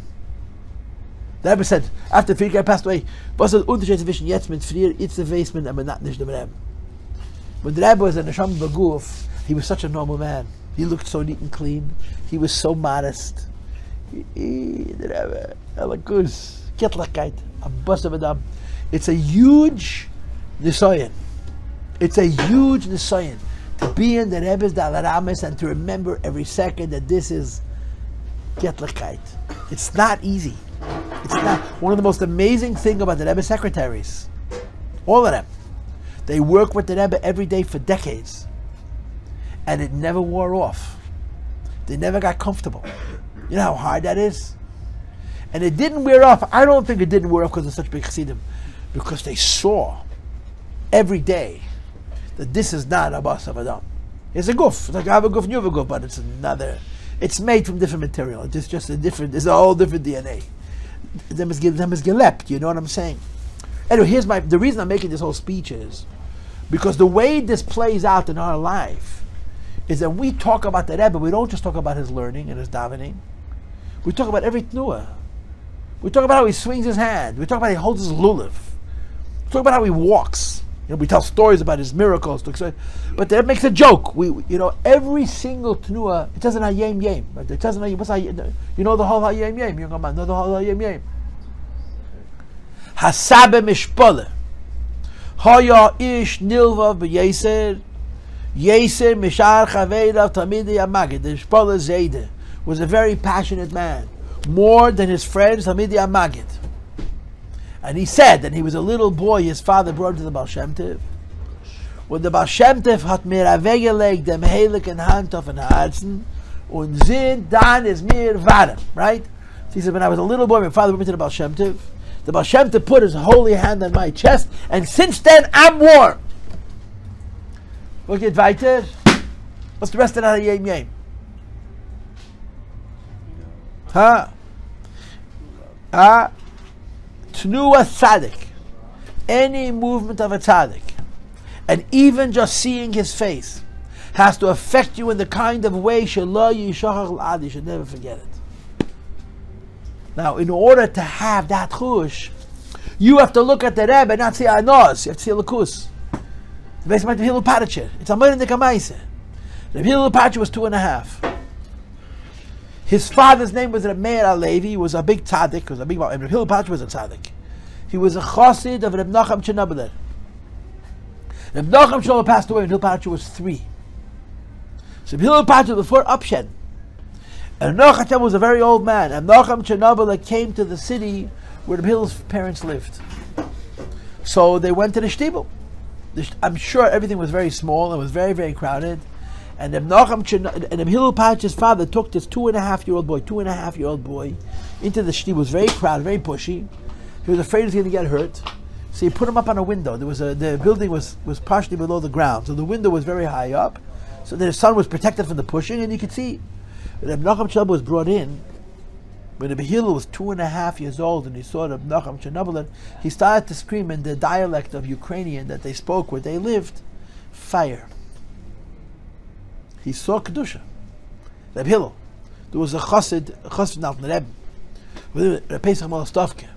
The Rebbe said, after the Frierdiker Rebbe passed away, was der Unterschied zwischen jetzt mit Frier, it's the basement, and not nicht dem Rebbe. When the Rebbe was in the Neshama Baguf, he was such a normal man. He looked so neat and clean. He was so modest. It's a huge nisayon. It's a huge nisayon to be in the Rebbe's Dalaramis and to remember every second that this is Getlichkeit. It's not easy. It's not. One of the most amazing things about the Rebbe secretaries, all of them, they work with the Rebbe every day for decades, and it never wore off. They never got comfortable. You know how hard that is? And it didn't wear off. I don't think it didn't wear off because of such big chassidim, because they saw every day that this is not a bas of Adam. It's a guf. It's like I have a guf and you have a guf, but it's made from different material. It's just it's a whole different DNA. Them is gelept, you know what I'm saying? Anyway, the reason I'm making this whole speech is because the way this plays out in our life is that we talk about the Rebbe, we don't just talk about his learning and his davening. We talk about every tnuah. We talk about how he swings his hand. We talk about how he holds his lulav. We talk about how he walks. we tell stories about his miracles, but that makes a joke. Every single tenua, it doesn't hayem yem. Right? It doesn't you know the whole hayem yem. You know the whole hayem yem. Hasabe mishpole. Haya ish nilvav b'yeser. Yeser mishar chaveidav tamidi amagid. The mishpole Zayde was a very passionate man, more than his friends tamidi amagid. And he said that he was a little boy, his father brought him to the Baal Shem Tov. When the Baal Shem Tov hat mir weggelegt dem heiligen Hand auf den Herzen und sind dann ist mir warm, right? So he said, when I was a little boy, my father brought me to the Baal Shem Tov. The Baal Shem Tov put his holy hand on my chest, and since then I'm warm. Look at weiter. What's the rest of that yem yem? Tnua tzaddik, any movement of a tzaddik, and even just seeing his face, has to affect you in the kind of way shelo yishachach l'ad, you should never forget it. Now, in order to have that chush, you have to look at the Rebbe and not see anos. You have to see a lakus. The base of Hilu Parachet. It's a moed in the kamaise. The Hilu Parachet was 2.5. His father's name was Rebbe Meir Alevi. He was a big tzaddik. He was a big. Rebbe Hilu Parachet was a tzaddik. He was a chassid of Rebbe Nachum Chernobyl. Rebbe Nachum Chernobyl passed away when Hilu Parachet was 3. So Hilu Parachet before Upshen. And Nachum was a very old man. And Nachum Chernobyl came to the city where the Hill's parents lived. So they went to the shtibel. I'm sure everything was very small and was very, very crowded. And the Hillel Parachet's father took this 2.5-year-old boy into the shtibel. It was very crowded, very pushy. He was afraid he was going to get hurt. So he put him up on a window. The building was partially below the ground. So the window was very high up. So the sun was protected from the pushing, and you could see. When Nachum Chernobyl was brought in, when the Hillel was 2.5 years old and he saw the Nachum Chernobyl, he started to scream in the dialect of Ukrainian that they spoke where they lived, fire. He saw Kedusha. Reb Hillel. There was a chassid now from the Rebbe, the Pesach Molostovke.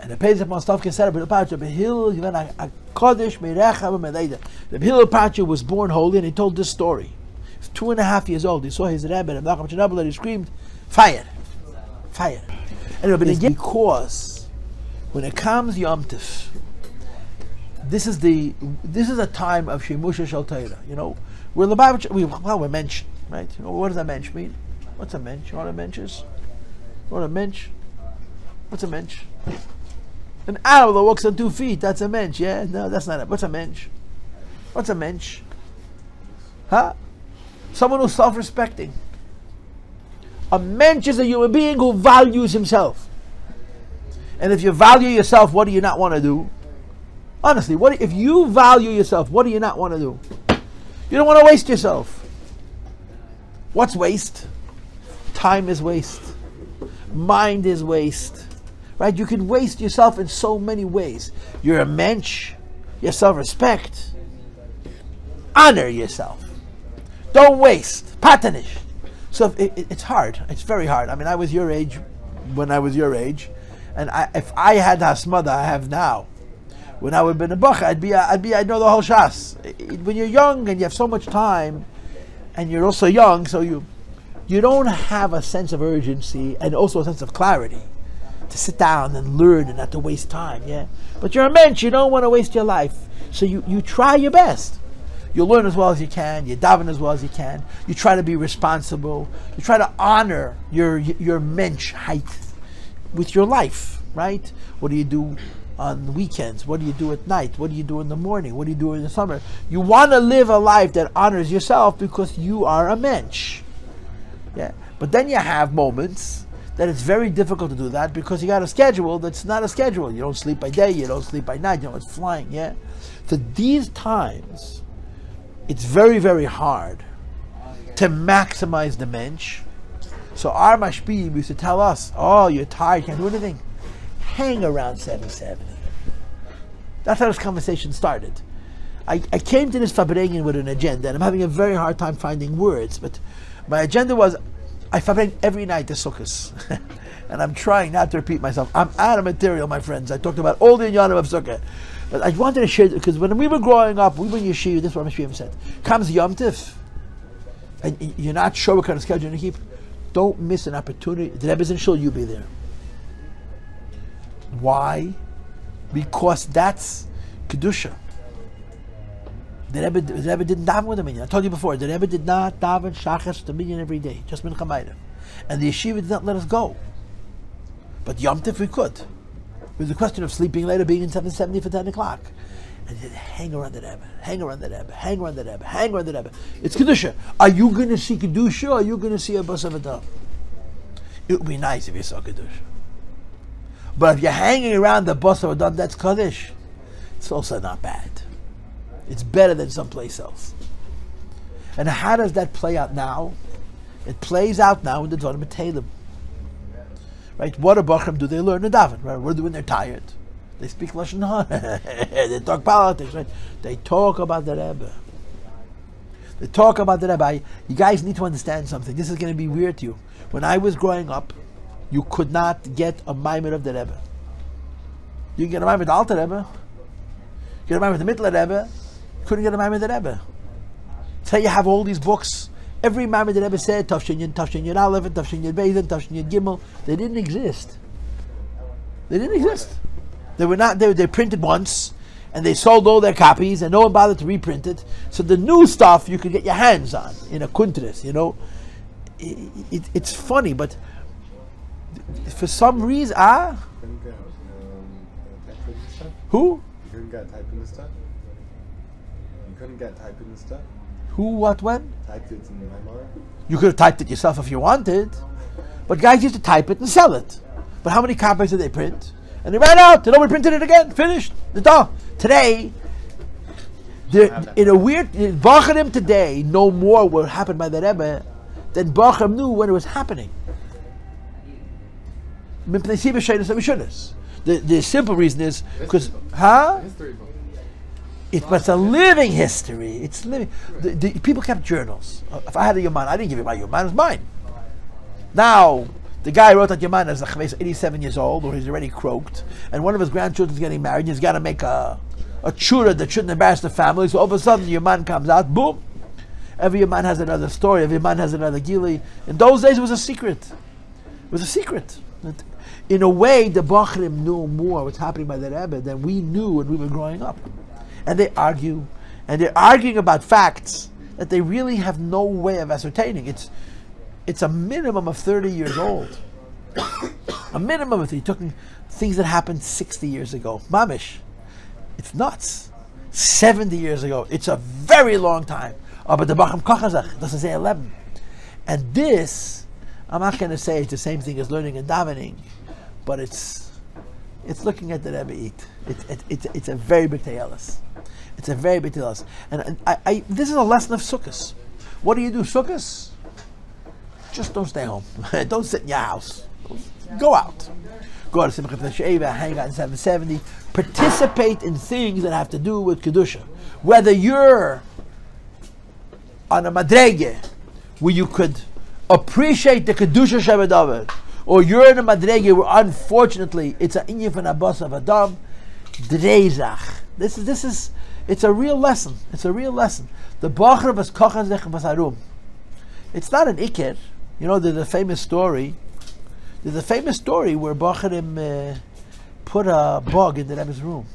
And the Pesach Molostovke said, Reb Hillel, a Kodesh Merecha B'Meleida. Reb Hillel Parachet was born holy, and he told this story. He was 2.5 years old. He saw his Rebbe, and Nachum Chernobyl, and he screamed, fire. Fire. Anyway, because when it comes Yom Tov, this is a time of Shemusha Shel Torah. We're we're mensch, right? What does a mensch mean? What's a mensch? You know what a mensch is? What a mensch? What's a mensch? An animal that walks on 2 feet. That's a mensch. Yeah, no, that's not it. What's a mensch? What's a mensch? Someone who's self-respecting. A mensch is a human being who values himself. And if you value yourself, what do you not want to do? Honestly, if you value yourself, what do you not want to do? You don't want to waste yourself. What's waste? Time is waste. Mind is waste. Right? You can waste yourself in so many ways. You're a mensch. You have self-respect. Honor yourself. Don't waste. Patanish. So it's hard. It's very hard. I mean, I was your age when I was your age, and if I had the hasmada I have now, when I would have been a bach, I'd know the whole shas. When you're young and you have so much time, and you're also young, so you don't have a sense of urgency and also a sense of clarity to sit down and learn and not to waste time. Yeah, but you're a mensch. You don't want to waste your life, so you try your best. You learn as well as you can. You daven as well as you can. You try to be responsible. You try to honor your menschheit with your life, right? What do you do on the weekends? What do you do at night? What do you do in the morning? What do you do in the summer? You want to live a life that honors yourself because you are a mensch. Yeah. But then you have moments that it's very difficult to do that because you got a schedule that's not a schedule. You don't sleep by day. You don't sleep by night. It's flying. Yeah. So these times, it's very, very hard to maximize the mensch. So our mashpiyim used to tell us, oh, you're tired, can't do anything. Hang around 770. That's how this conversation started. I came to this fabrengen with an agenda, and I'm having a very hard time finding words, but my agenda was, I fabreng every night the sukkahs. And I'm trying not to repeat myself. I'm out of material, my friends. I talked about all the inyanim of sukkah. But I wanted to share, because when we were growing up, we were in yeshiva, this is what Yeshiva said. Comes Yom Tif, and you're not sure what kind of schedule you're going to keep, don't miss an opportunity. The Rebbe's in shul, you be there. Why? Because that's Kedusha. The Rebbe didn't daven with a minyan. I told you before, the Rebbe did not daven shachas to minyan every day, just mincha ma'ariv. And the yeshiva did not let us go. But Yom Tif we could. It was a question of sleeping later, being in 770 for 10 o'clock. And then hang around the Rebbe, hang around the Rebbe, hang around the Rebbe, hang around the Rebbe. It's Kedusha. Are you going to see Kedusha, or are you going to see a bus of a dove? It would be nice if you saw Kedusha. But if you're hanging around the bus of a dove, that's Kaddish. It's also not bad. It's better than someplace else. And how does that play out now? It plays out now in the Dvarim B'Teilim. Right? What do Bochurim do? They learn the daven. Right? What do they do when they're tired? They speak Lashon Hara. They talk politics. Right? They talk about the Rebbe. They talk about the Rebbe. You guys need to understand something. This is going to be weird to you. When I was growing up, you could not get a maimer of the Rebbe. You can get a maimer of the Alter Rebbe. You get a maimer of the Mittler Rebbe. You couldn't get a maimer of the Rebbe. So you have all these books. Every maimer the Rebbe said, Tafshin Yud Aleph, Tafshin Yud Beis, Tafshin Yud Gimel. They didn't exist. They didn't exist. They were not. They printed once, and they sold all their copies, and no one bothered to reprint it. So the new stuff you could get your hands on in a kuntres. You know, it's funny, but for some reason, who? You couldn't get typing the stuff. You couldn't get typing the stuff. Who? What? When? Typed it in my memory. You could have typed it yourself if you wanted, but guys used to type it and sell it. But how many copies did they print? And they ran out. They nobody printed it again. Finished. It's done. Today, in a weird, Bochurim today know more what happened by the Rebbe than Bochurim knew when it was happening. The simple reason is because, It's a living history. It's living. The people kept journals. If I had a Yaman, I didn't give you my Yaman. It was mine. Now, the guy who wrote that Yaman is 87 years old, or he's already croaked, and one of his grandchildren's getting married. He's got to make a chura that shouldn't embarrass the family. So all of a sudden, the Yaman comes out. Boom! Every Yaman has another story. Every Yaman has another gili. In those days, it was a secret. It was a secret. In a way, the Bochurim knew more what's happening by the Rebbe than we knew when we were growing up. And they argue, and they're arguing about facts that they really have no way of ascertaining. It's a minimum of 30 years old. A minimum of 30. Talking things that happened 60 years ago. Mamish. It's nuts. 70 years ago. It's a very long time. Oh, but the Bochurim Kochazach doesn't say 11. And this, I'm not going to say it's the same thing as learning and davening, but it's looking at the Rebbe eat. It's a very big te'elis. It's a very big te'elis. And I this is a lesson of Sukkos. What do you do, Sukkos? Just don't stay home. Don't sit in your house. Go out. Go to Simchas Beis HaShoeva, hang out in 770. Participate in things that have to do with Kedusha. Whether you're on a madrege where you could appreciate the Kedusha Shabbat, or you're in a madrege where unfortunately it's an inyan from a bus of Adam, dreizach. This is it's a real lesson. It's a real lesson. The Bochurim was kochan zech basarum. It's not an iker. You know, there's a famous story. There's a famous story where Bochurim put a bug in the Rebbe's room.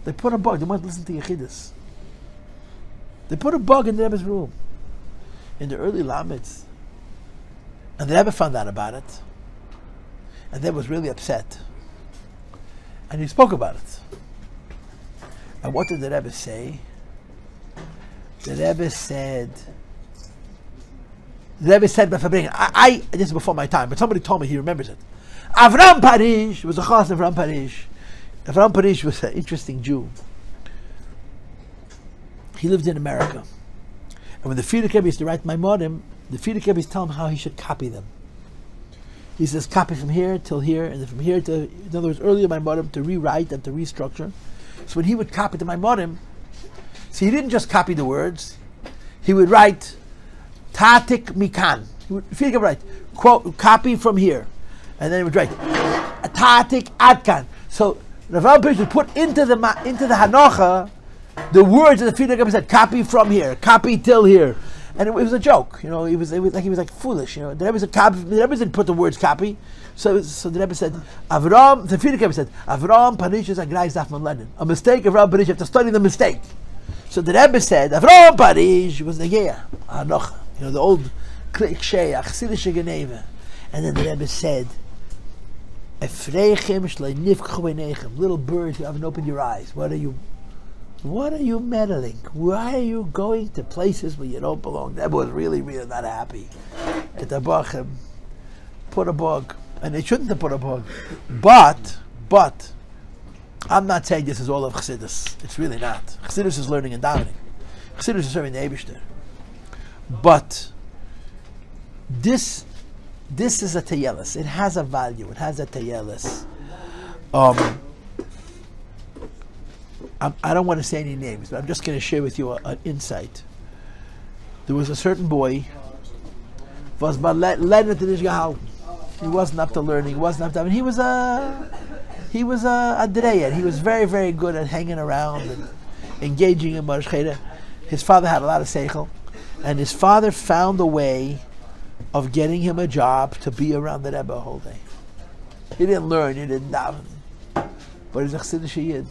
They put a bug. They wanted to listen to Yechidus. They put a bug in the Rebbe's room in the early Lamets. And the Rebbe found out about it. And then was really upset. And he spoke about it. And what did the Rebbe say? The Rebbe said, this is before my time, but somebody told me he remembers it. Avram Parish was a chas of Avram Parish. Avram Parish was an interesting Jew. He lived in America. And when the Frierdiker Rebbe used to write Maimonim, the Frierdiker Rebbe used to tell him how he should copy them. He says, copy from here till here, and then from here to, in other words, earlier Maimonim to rewrite and to restructure. So when he would copy the Maimonim, so he didn't just copy the words, he would write Tatik Mikan. He would write, quote, copy from here. And then he would write Tatik Adkan. So Rav Perish would put into the Hanocha the words that the Frierdiker Rebbe said, copy from here, copy till here. And it was a joke, you know, he was like foolish, you know. The Rebbe said copy, the Rebbe didn't put the words copy. So the Rebbe said, Avram, the Frierdiker Rebbe said, Avram Perish is a greis darf man lernen. A mistake of Rav Perish, you have to study the mistake. So the Rebbe said, Avram Perish was the Geya, Hanocha, you know, the old cliché, Achsidische Geneve. And then the Rebbe said, little birds who haven't opened your eyes, what are you meddling? Why are you going to places where you don't belong? That was really, really not happy. At the Bachim, put a bug, and they shouldn't have put a bug. But, I'm not saying this is all of Chassidus. It's really not. Chassidus is learning and davening. Chassidus is serving the Eibishter. But this is a teyelis. It has a value. It has a teyelis. I don't want to say any names, but I'm just going to share with you an insight. There was a certain boy, was led to this gehalten. He wasn't up to learning. He wasn't up to. I mean, he was a dreyer. He was very, very good at hanging around and engaging in Marshcheda. His father had a lot of seichel, and his father found a way of getting him a job to be around the Rebbe a whole day. He didn't learn. He didn't daven, but he's a Chassidish Yid.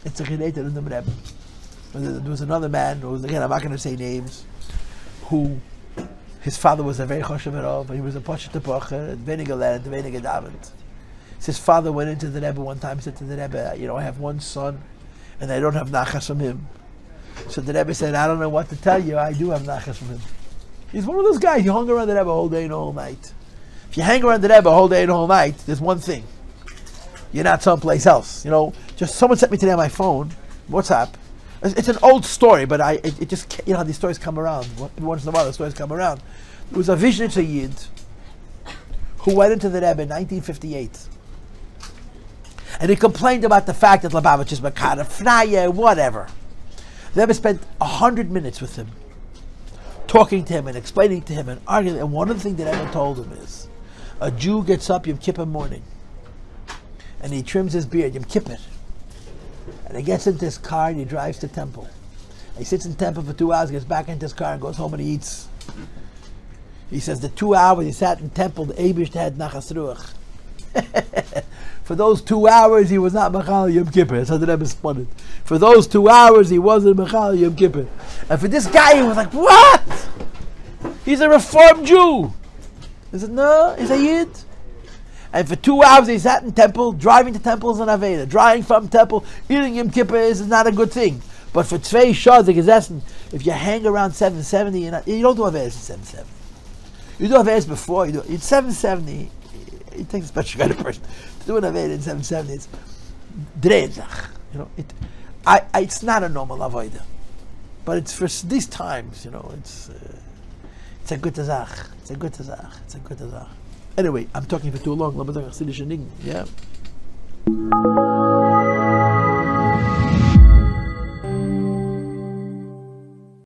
It's a Chidei in the Rebbe. There was another man, who was, again, I'm not going to say names, who his father was a very choshev Rav, and he was a Poshet Tepocher, and weniger learned, weniger davened. His father went into the Rebbe one time, said to the Rebbe, you know, I have one son, and I don't have nachas from him. So the Rebbe said, I don't know what to tell you, I do have nachas from him. He's one of those guys, he hung around the Rebbe all day and all night. If you hang around the Rebbe all day and all night, there's one thing. You're not someplace else. You know, just someone sent me today on my phone, WhatsApp. It's an old story, but it just, you know how these stories come around. Once in a while the stories come around. There was a Vishnitzer Yid who went into the Rebbe in 1958. And he complained about the fact that Lubavitch is Makara, Fnaya, whatever. The Rebbe spent 100 minutes with him, talking to him and explaining to him and arguing. And one of the things that Rebbe told him is, a Jew gets up Yom Kippur morning, and he trims his beard, Yom Kippur. And he gets into his car and he drives to temple. And he sits in temple for 2 hours, gets back into his car and goes home and he eats. He says the 2 hours he sat in temple, the Eibush had nachas ruach. For those 2 hours he was not Mechal Yom Kippur. That's how the Rebbe spun it. For those 2 hours he wasn't Mechal Yom Kippur. And for this guy he was like, what? He's a Reformed Jew. He said, no, he's a Yid. And for 2 hours he sat in temple, driving to temples and Avoda, driving from temple, eating Yom Kippur is not a good thing. But for Tzvei Shah, the Gesessen, if you hang around 770, you don't do Avoda at 770. You do Avoda before, it's 770, it takes a special kind of person. To do an Avoda in 770, it's Drezach. You know, it's not a normal Avoda. But it's for these times, you know, it's a good Tazach. It's a good Tazach. It's a good Tazach. Anyway, I'm talking for too long. Yeah.